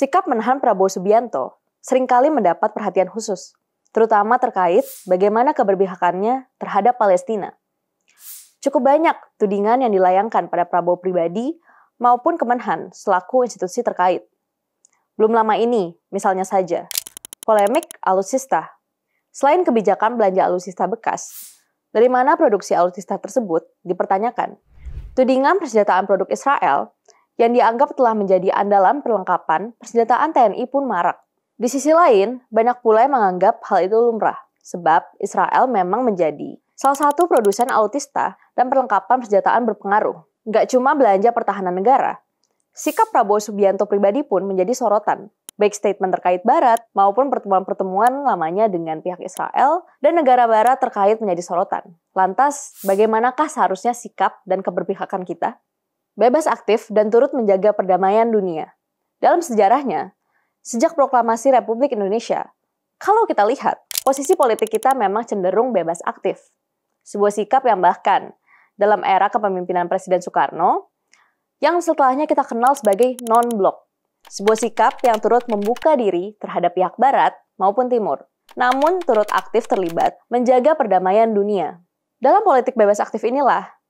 Sikap menahan Prabowo Subianto seringkali mendapat perhatian khusus, terutama terkait bagaimana keberpihakannya terhadap Palestina. Cukup banyak tudingan yang dilayangkan pada Prabowo pribadi maupun Kemenhan selaku institusi terkait. Belum lama ini, misalnya saja, polemik alutsista. Selain kebijakan belanja alutsista bekas, dari mana produksi alutsista tersebut dipertanyakan. Tudingan persenjataan produk Israel yang dianggap telah menjadi andalan perlengkapan persenjataan TNI pun marak. Di sisi lain, banyak pula yang menganggap hal itu lumrah, sebab Israel memang menjadi salah satu produsen alutsista dan perlengkapan persenjataan berpengaruh. Nggak cuma belanja pertahanan negara, sikap Prabowo Subianto pribadi pun menjadi sorotan, baik statement terkait Barat maupun pertemuan-pertemuan lamanya dengan pihak Israel dan negara Barat terkait menjadi sorotan. Lantas, bagaimanakah seharusnya sikap dan keberpihakan kita? Bebas aktif dan turut menjaga perdamaian dunia. Dalam sejarahnya, sejak proklamasi Republik Indonesia, kalau kita lihat, posisi politik kita memang cenderung bebas aktif. Sebuah sikap yang bahkan dalam era kepemimpinan Presiden Soekarno, yang setelahnya kita kenal sebagai non-blok. Sebuah sikap yang turut membuka diri terhadap pihak Barat maupun Timur, namun turut aktif terlibat menjaga perdamaian dunia. Dalam politik bebas aktif inilah,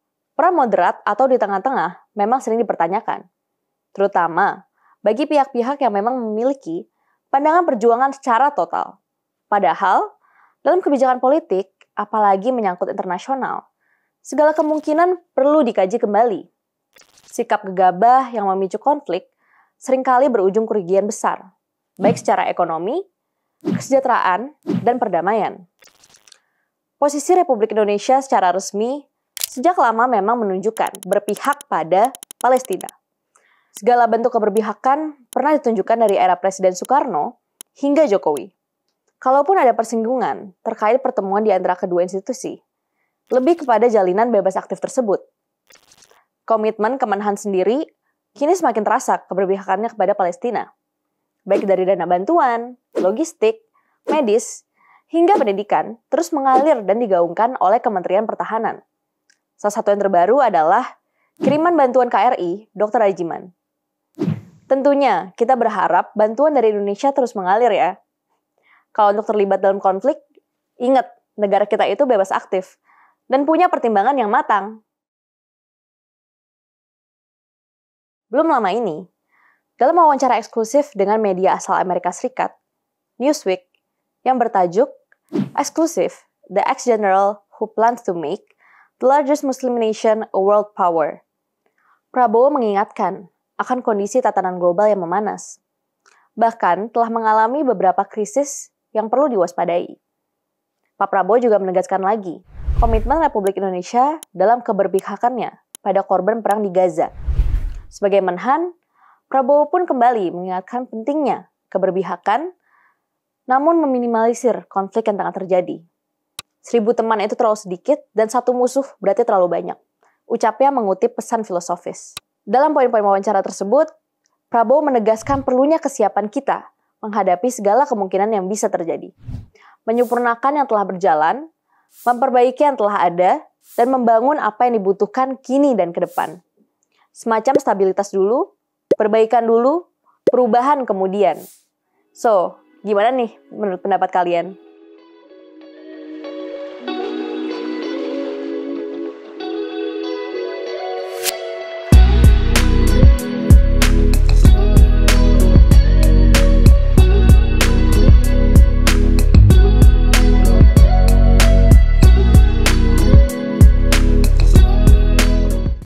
peran moderat atau di tengah-tengah memang sering dipertanyakan, terutama bagi pihak-pihak yang memang memiliki pandangan perjuangan secara total. Padahal, dalam kebijakan politik, apalagi menyangkut internasional, segala kemungkinan perlu dikaji kembali. Sikap gegabah yang memicu konflik seringkali berujung kerugian besar, baik secara ekonomi, kesejahteraan, dan perdamaian. Posisi Republik Indonesia secara resmi sejak lama memang menunjukkan berpihak pada Palestina. Segala bentuk keberpihakan pernah ditunjukkan dari era Presiden Soekarno hingga Jokowi. Kalaupun ada persinggungan terkait pertemuan di antara kedua institusi, lebih kepada jalinan bebas aktif tersebut. Komitmen Kemenhan sendiri kini semakin terasa keberpihakannya kepada Palestina, baik dari dana bantuan, logistik, medis, hingga pendidikan terus mengalir dan digaungkan oleh Kementerian Pertahanan. Salah satu yang terbaru adalah kiriman bantuan KRI Dr. Rajiman. Tentunya kita berharap bantuan dari Indonesia terus mengalir ya. Kalau untuk terlibat dalam konflik, ingat negara kita itu bebas aktif dan punya pertimbangan yang matang. Belum lama ini, dalam wawancara eksklusif dengan media asal Amerika Serikat, Newsweek, yang bertajuk Exclusive, The Ex-General Who Plans to Make the Largest Muslim Nation a World Power, Prabowo mengingatkan akan kondisi tatanan global yang memanas. Bahkan telah mengalami beberapa krisis yang perlu diwaspadai. Pak Prabowo juga menegaskan lagi komitmen Republik Indonesia dalam keberpihakannya pada korban perang di Gaza. Sebagai Menhan, Prabowo pun kembali mengingatkan pentingnya keberpihakan, namun meminimalisir konflik yang tengah terjadi. 1000 teman itu terlalu sedikit dan satu musuh berarti terlalu banyak. Ucapnya mengutip pesan filosofis. Dalam poin-poin wawancara tersebut, Prabowo menegaskan perlunya kesiapan kita menghadapi segala kemungkinan yang bisa terjadi. Menyempurnakan yang telah berjalan, memperbaiki yang telah ada, dan membangun apa yang dibutuhkan kini dan ke depan. Semacam stabilitas dulu, perbaikan dulu, perubahan kemudian. So, gimana nih menurut pendapat kalian?